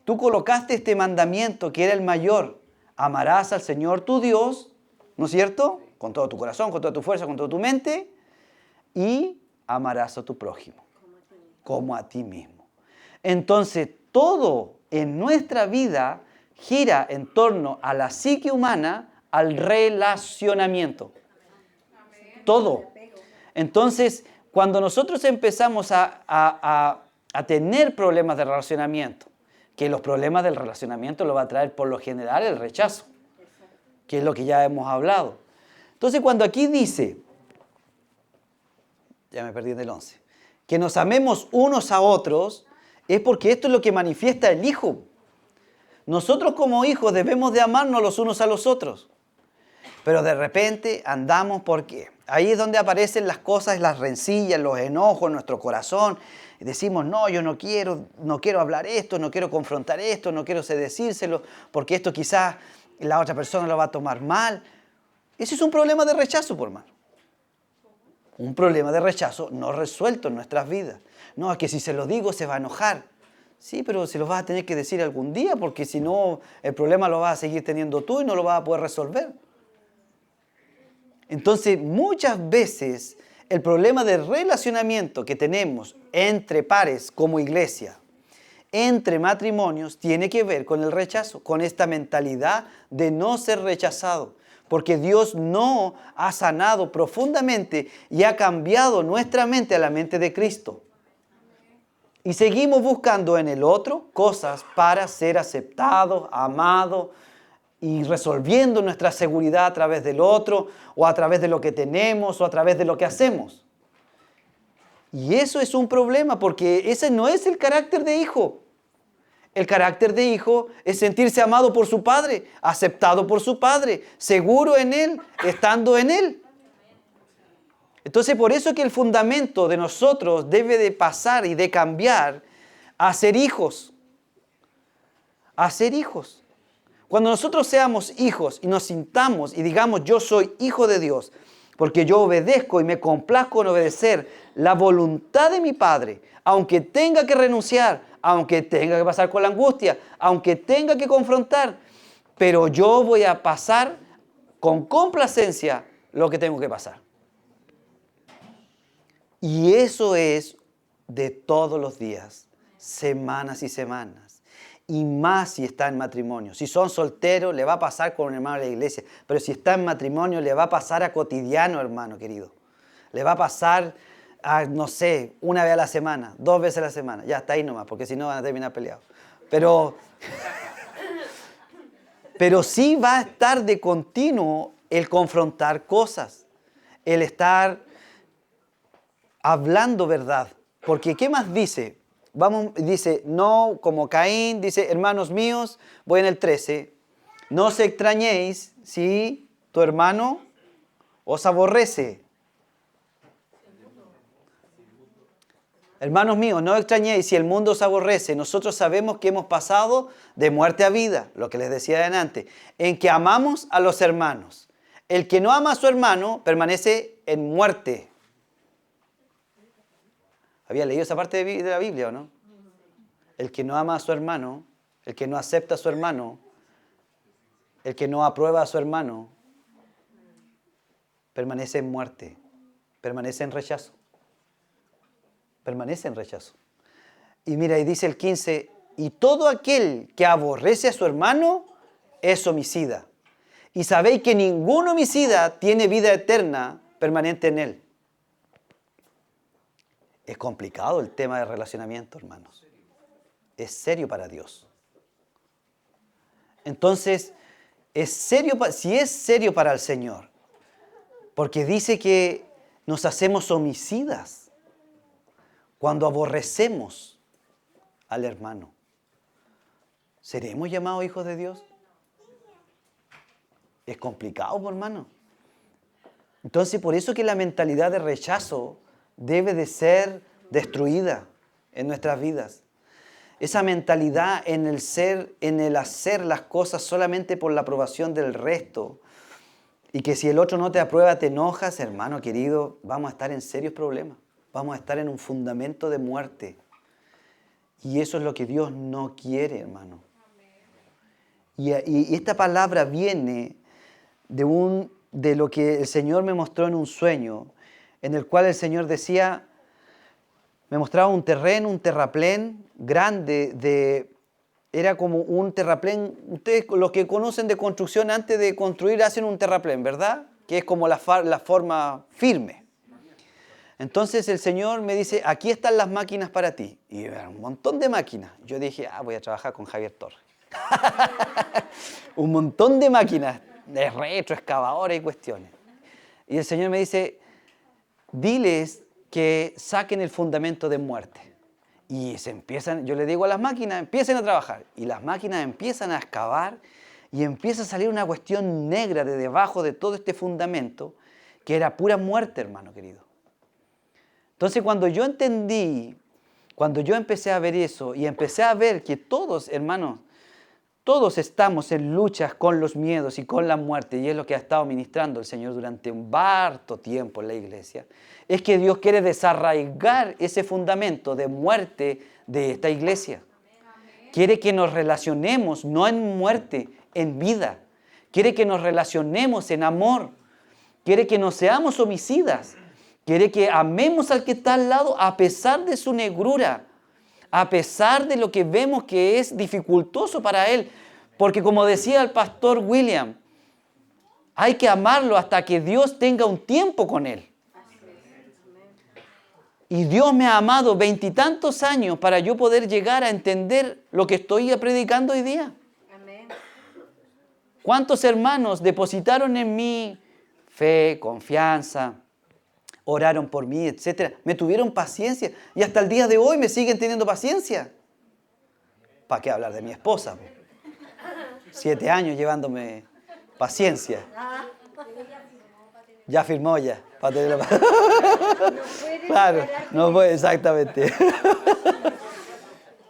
tú colocaste este mandamiento que era el mayor. Amarás al Señor tu Dios, ¿no es cierto? Con todo tu corazón, con toda tu fuerza, con toda tu mente. Y amarás a tu prójimo, como a ti mismo. Entonces, todo en nuestra vida gira en torno a la psique humana, al relacionamiento. Todo. Entonces, cuando nosotros empezamos a tener problemas de relacionamiento, que los problemas del relacionamiento lo va a traer por lo general el rechazo, que es lo que ya hemos hablado. Entonces, cuando aquí dice, ya me perdí en el 11, que nos amemos unos a otros, es porque esto es lo que manifiesta el Hijo. Nosotros como hijos debemos de amarnos los unos a los otros. Pero de repente andamos porque ahí es donde aparecen las cosas, las rencillas, los enojos en nuestro corazón. Y decimos, no, yo no quiero hablar esto, no quiero confrontar esto, no quiero decírselo, porque esto quizás y la otra persona lo va a tomar mal. Ese es un problema de rechazo, por hermano. Un problema de rechazo no resuelto en nuestras vidas. No, es que si se lo digo se va a enojar. Sí, pero se lo vas a tener que decir algún día, porque si no, el problema lo vas a seguir teniendo tú y no lo vas a poder resolver. Entonces, muchas veces, el problema de relacionamiento que tenemos entre pares como iglesia, entre matrimonios, tiene que ver con el rechazo, con esta mentalidad de no ser rechazado. Porque Dios no ha sanado profundamente y ha cambiado nuestra mente a la mente de Cristo. Y seguimos buscando en el otro cosas para ser aceptados, amados y resolviendo nuestra seguridad a través del otro o a través de lo que tenemos o a través de lo que hacemos. Y eso es un problema porque ese no es el carácter de hijo. El carácter de hijo es sentirse amado por su padre, aceptado por su padre, seguro en él, estando en él. Entonces, por eso es que el fundamento de nosotros debe de pasar y de cambiar a ser hijos. A ser hijos. Cuando nosotros seamos hijos y nos sintamos y digamos, yo soy hijo de Dios, porque yo obedezco y me complazco en obedecer la voluntad de mi Padre, aunque tenga que renunciar, aunque tenga que pasar con la angustia, aunque tenga que confrontar, pero yo voy a pasar con complacencia lo que tengo que pasar. Y eso es de todos los días, semanas y semanas. Y más si está en matrimonio. Si son solteros, le va a pasar con un hermano de la iglesia. Pero si está en matrimonio, le va a pasar a cotidiano, hermano querido. Le va a pasar a, no sé, una vez a la semana, 2 veces a la semana. Ya, está ahí nomás, porque si no van a terminar peleados. Pero sí va a estar de continuo el confrontar cosas. El estar hablando verdad. Porque, ¿qué más dice? Dice, no, como Caín, dice, hermanos míos, voy en el 13, no os extrañéis si tu hermano os aborrece. Hermanos míos, no os extrañéis si el mundo os aborrece. Nosotros sabemos que hemos pasado de muerte a vida, lo que les decía adelante, en que amamos a los hermanos. El que no ama a su hermano permanece en muerte. ¿Había leído esa parte de la Biblia o no? El que no ama a su hermano, el que no acepta a su hermano, el que no aprueba a su hermano, permanece en muerte, permanece en rechazo. Permanece en rechazo. Y mira, y dice el 15, y todo aquel que aborrece a su hermano es homicida. Y sabéis que ningún homicida tiene vida eterna permanente en él. Es complicado el tema de relacionamiento, hermanos. Es serio para Dios. Entonces, si es serio para el Señor, porque dice que nos hacemos homicidas cuando aborrecemos al hermano. ¿Seremos llamados hijos de Dios? Es complicado, hermano. Entonces, por eso que la mentalidad de rechazo debe de ser destruida en nuestras vidas. Esa mentalidad en el hacer las cosas solamente por la aprobación del resto, y que si el otro no te aprueba te enojas, hermano querido, vamos a estar en serios problemas. Vamos a estar en un fundamento de muerte. Y eso es lo que Dios no quiere, hermano. Y esta palabra viene de lo que el Señor me mostró en un sueño, en el cual el Señor decía, me mostraba un terreno, un terraplén grande, era como un terraplén. Ustedes, los que conocen de construcción, antes de construir hacen un terraplén, ¿verdad? Que es como la forma firme. Entonces el Señor me dice, aquí están las máquinas para ti. Y era un montón de máquinas. Yo dije, voy a trabajar con Javier Torres. Un montón de máquinas, de retroexcavadores y cuestiones. Y el Señor me dice, diles que saquen el fundamento de muerte. Y yo le digo a las máquinas, empiecen a trabajar. Y las máquinas empiezan a excavar y empieza a salir una cuestión negra de debajo de todo este fundamento, que era pura muerte, hermano querido. Entonces, cuando yo empecé a ver eso y empecé a ver que todos, hermanos, Todos estamos en luchas con los miedos y con la muerte, y es lo que ha estado ministrando el Señor durante un harto tiempo en la iglesia. Es que Dios quiere desarraigar ese fundamento de muerte de esta iglesia. Quiere que nos relacionemos no en muerte, en vida. Quiere que nos relacionemos en amor. Quiere que no seamos homicidas. Quiere que amemos al que está al lado a pesar de su negrura, a pesar de lo que vemos que es dificultoso para él. Porque como decía el pastor William, hay que amarlo hasta que Dios tenga un tiempo con él. Y Dios me ha amado 20 y tantos años para yo poder llegar a entender lo que estoy predicando hoy día. Amén. ¿Cuántos hermanos depositaron en mí fe, confianza, oraron por mí, etcétera? Me tuvieron paciencia y hasta el día de hoy me siguen teniendo paciencia. ¿Para qué hablar de mi esposa? 7 años llevándome paciencia. Ya firmó ya. Para tener la... Claro, no puede, exactamente.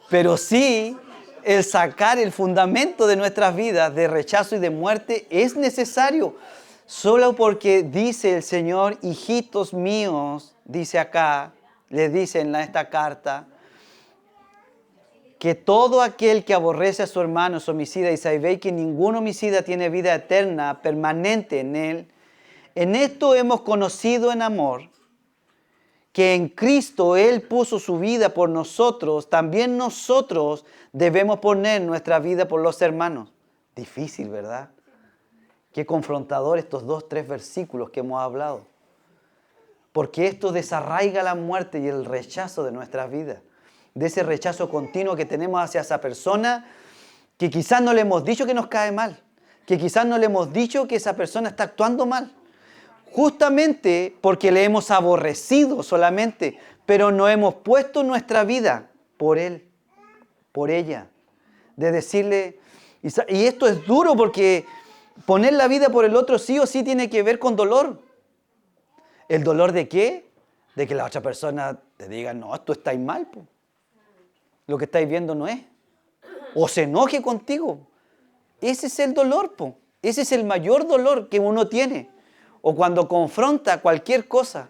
Pero sí, el sacar el fundamento de nuestras vidas de rechazo y de muerte es necesario. Solo porque dice el Señor, hijitos míos, dice acá, le dice en esta carta, que todo aquel que aborrece a su hermano es homicida, y sabéis que ningún homicida tiene vida eterna permanente en él. En esto hemos conocido en amor, que en Cristo Él puso su vida por nosotros, también nosotros debemos poner nuestra vida por los hermanos. Difícil, ¿verdad? Qué confrontador estos 2, 3 versículos que hemos hablado. Porque esto desarraiga la muerte y el rechazo de nuestras vidas. De ese rechazo continuo que tenemos hacia esa persona que quizás no le hemos dicho que nos cae mal. Que quizás no le hemos dicho que esa persona está actuando mal. Justamente porque le hemos aborrecido solamente, pero no hemos puesto nuestra vida por él, por ella. De decirle, y esto es duro porque poner la vida por el otro sí o sí tiene que ver con dolor. ¿El dolor de qué? De que la otra persona te diga, no, tú estáis mal, po. Lo que estáis viendo no es. O se enoje contigo. Ese es el dolor, po. Ese es el mayor dolor que uno tiene. O cuando confronta cualquier cosa.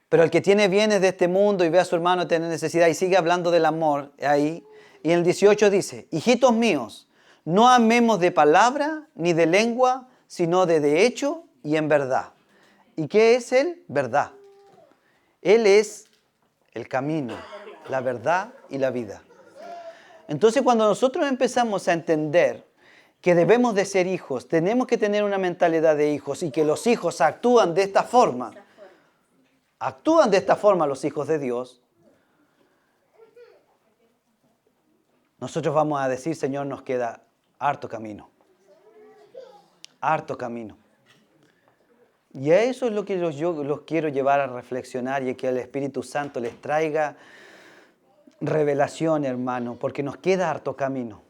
Pero el que tiene bienes de este mundo y ve a su hermano tener necesidad y sigue hablando del amor ahí. Y en el 18 dice, hijitos míos, no amemos de palabra ni de lengua, sino de hecho y en verdad. ¿Y qué es Él? Verdad. Él es el camino, la verdad y la vida. Entonces cuando nosotros empezamos a entender que debemos de ser hijos, tenemos que tener una mentalidad de hijos y que los hijos actúan de esta forma los hijos de Dios, nosotros vamos a decir, Señor, nos queda harto camino. Harto camino. Y a eso es lo que yo los quiero llevar a reflexionar y que el Espíritu Santo les traiga revelación, hermano, porque nos queda harto camino.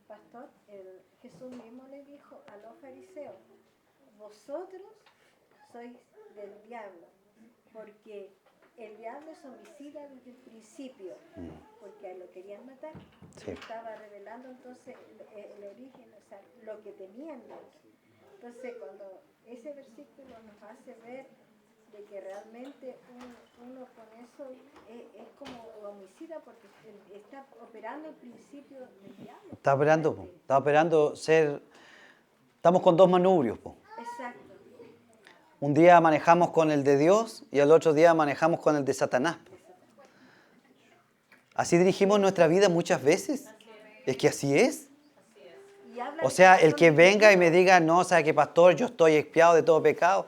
Pastor, Jesús mismo le dijo a los fariseos, vosotros sois del diablo, porque el diablo es homicida desde el principio, porque a él lo querían matar. Sí. Estaba revelando entonces el origen, o sea, lo que tenían ellos. Entonces, cuando ese versículo nos hace ver de que realmente uno con eso es como homicida, porque está operando el principio del diablo. Está operando ser... Estamos con 2 manubrios, po. Exacto. Un día manejamos con el de Dios y al otro día manejamos con el de Satanás. Así dirigimos nuestra vida muchas veces. Es que así es. O sea, el que venga y me diga, no, ¿sabe qué, pastor? Yo estoy expiado de todo pecado.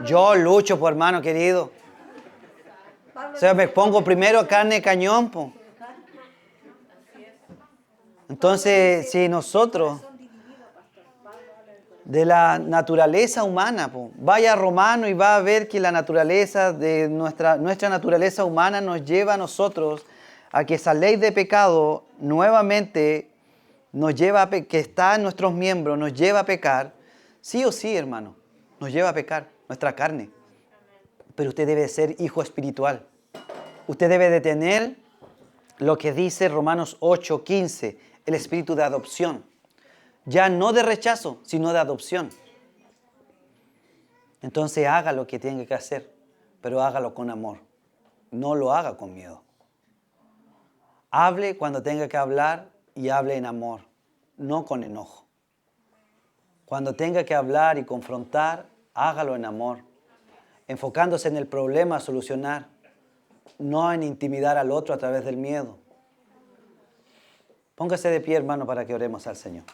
Yo lucho, por hermano querido. O sea, me pongo primero carne de cañón, po. Entonces, si nosotros, de la naturaleza humana, po, vaya a Romano y va a ver que la naturaleza de nuestra naturaleza humana nos lleva a nosotros a que esa ley de pecado nuevamente nos lleva a que está en nuestros miembros, nos lleva a pecar, sí o sí, hermano, nos lleva a pecar nuestra carne. Pero usted debe ser hijo espiritual. Usted debe de tener lo que dice Romanos 8:15, el espíritu de adopción. Ya no de rechazo, sino de adopción. Entonces haga lo que tiene que hacer, pero hágalo con amor. No lo haga con miedo. Hable cuando tenga que hablar y hable en amor, no con enojo. Cuando tenga que hablar y confrontar, hágalo en amor, enfocándose en el problema a solucionar, no en intimidar al otro a través del miedo. Póngase de pie, hermano, para que oremos al Señor.